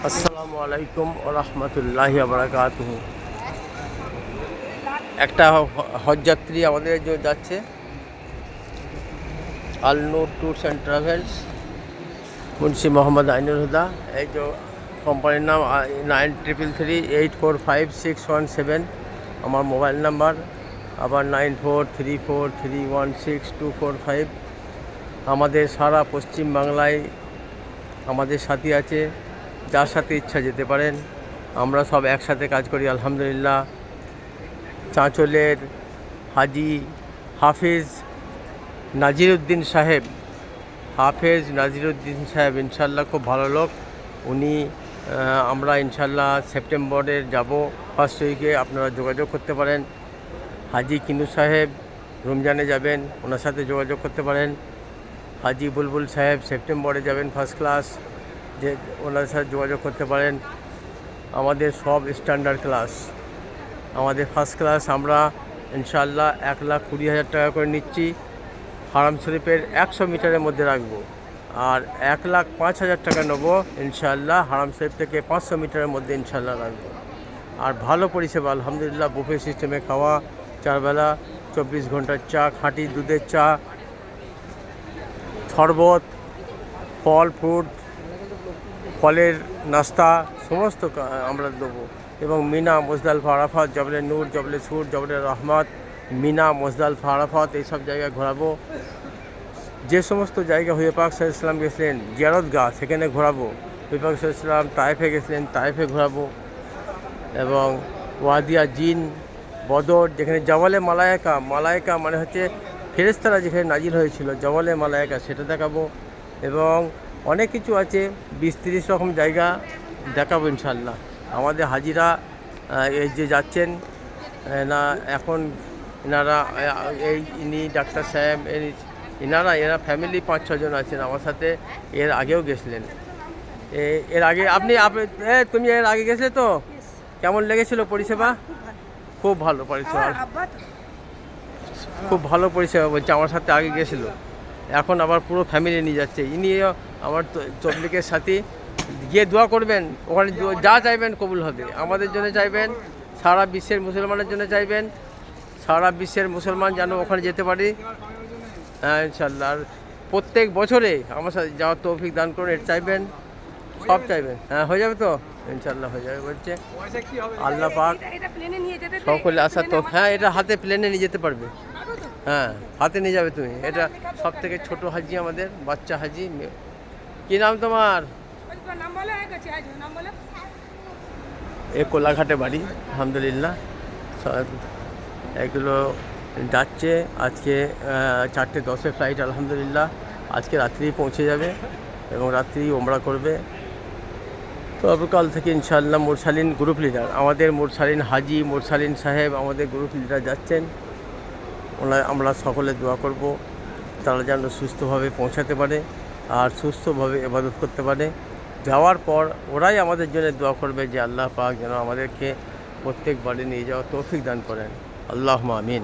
আসসালামু আলাইকুম ওয়া রাহমাতুল্লাহি ওয়া বারাকাতুহু। একটা হজযাত্রী আমাদের যে যাচ্ছে Al Noor tours and travels, Munshi Mohammad Ainul Huda. এই যে কোম্পানির নাম 9333845617, আমার মোবাইল নাম্বার। আবার 9434316245। আমাদের সারা পশ্চিম বাংলায় আমাদের সাথী আছে, যার সাথে ইচ্ছা যেতে পারেন। আমরা সব একসাথে কাজ করি আলহামদুলিল্লাহ। চাঁচলের হাজি হাফেজ নাজিরউদ্দিন সাহেব, ইনশাল্লাহ খুব ভালো লোক উনি। আমরা ইনশাল্লাহ সেপ্টেম্বরের যাব ফার্স্ট উইকে, আপনারা যোগাযোগ করতে পারেন। হাজি কিনু সাহেব রমজানে যাবেন, ওনার সাথে যোগাযোগ করতে পারেন। হাজি বুলবুল সাহেব সেপ্টেম্বরে যাবেন ফার্স্ট ক্লাস, যে ওনার সাথে যোগাযোগ করতে পারেন। আমাদের সব স্ট্যান্ডার্ড ক্লাস, আমাদের ফার্স্ট ক্লাস আমরা ইনশাআল্লাহ 1,20,000 টাকা করে নিচ্ছি। হারাম শরীফের 100 মিটারের মধ্যে রাখবো। আর 1,05,000 টাকা নেবো ইনশাআল্লাহ হারাম শরীফ থেকে 500 মিটারের মধ্যে ইনশাআল্লাহ রাখবো। আর ভালো পরিষেবা আলহামদুলিল্লাহ, বুফে সিস্টেমে খাওয়া, 4 বেলা 24 ঘন্টার চা, খাঁটি দুধের চা, শরবত, ফল ফ্রুট, ফলের নাস্তা সমস্ত আমরা দেবো। এবং মিনা, মুজদালিফা, আরাফাত, জবলে নূর, জবলে সুর, জবলে রহমত, মিনা, মুজদালিফা, আরাফাত এইসব জায়গায় ঘোরাবো। যে সমস্ত জায়গা হুজুর পাক সাল্লাল্লাহু আলাইহি ওয়াসাল্লাম গেছিলেন জিয়ারতগাহ, সেখানে ঘোরাবো। হুজুর পাক সাল্লাল্লাহু আলাইহি ওয়াসাল্লাম তায়েফে গেছিলেন, তায়েফে ঘোরাবো। এবং ওয়াদিয়া জিন, বদর, যেখানে জওয়ালে মালায়েকা, মালায়েকা মানে হচ্ছে ফেরেশতারা যেখানে নাজিল হয়েছিল, জওয়ালে মালায়েকা, সেটা দেখাবো। এবং অনেক কিছু আছে, 20-30 রকম জায়গা দেখাবো ইনশাল্লাহ। আমাদের হাজিরা এই যে যাচ্ছেন না এখন, এনারা ইনি ডাক্তার সাহেব, এরা ফ্যামিলি 5-6 জন আছেন আমার সাথে। এর আগেও গেছিলেন। এর আগে তুমি এর আগে গেছিলে তো? কেমন লেগেছিল পরিষেবা? খুব ভালো পরিষেবা, খুব ভালো পরিষেবা বলছে। আমার সাথে আগে গেছিলো, এখন আবার পুরো ফ্যামিলি নিয়ে যাচ্ছে। ইনিও আমার তবলিগের সাথী। গিয়ে দোয়া করবেন, ওখানে যা চাইবেন কবুল হবে। আমাদের জন্য চাইবেন, সারা বিশ্বের মুসলমানের জন্য চাইবেন, সারা বিশ্বের মুসলমান যেন ওখানে যেতে পারি। হ্যাঁ ইনশাল্লাহ। আর প্রত্যেক বছরে আমার সাথে যাওয়ার তৌফিক দান করুন, এটা চাইবেন, সব চাইবেন। হ্যাঁ হয়ে যাবে তো ইনশাল্লাহ, হয়ে যাবে বলছে আল্লাহ পাক। সকলে আসার তো, হ্যাঁ এটা হাতে প্লেনে নিয়ে যেতে পারবে। হ্যাঁ হাতে নিয়ে যাবে তুমি। এটা সব থেকে ছোটো হাজি আমাদের, বাচ্চা হাজি। কি নাম তোমার? এ কোলাঘাটে বাড়ি আলহামদুলিল্লাহ। এগুলো যাচ্ছে আজকে 4:10 ফ্লাইট আলহামদুলিল্লাহ। আজকে রাত্রেই পৌঁছে যাবে এবং রাত্রি ওমরা করবে। তো কাল থেকে ইনশাআল্লাহ মুরসালিন গ্রুপ লিডার, আমাদের মুরসালিন হাজি মুরসালিন সাহেব আমাদের গ্রুপ লিডার যাচ্ছেন। আমরা সকলে দোয়া করব তারা যেন সুস্থভাবে পৌঁছাতে পারে আর সুস্থভাবে ইবাদত করতে পারে। যাওয়ার পর ওরাই আমাদের জন্য দোয়া করবে যে আল্লাহ পাক যেন আমাদেরকে প্রত্যেকবারে নিয়ে যাওয়া তৌফিক দান করেন। আল্লাহুম্মা আমিন।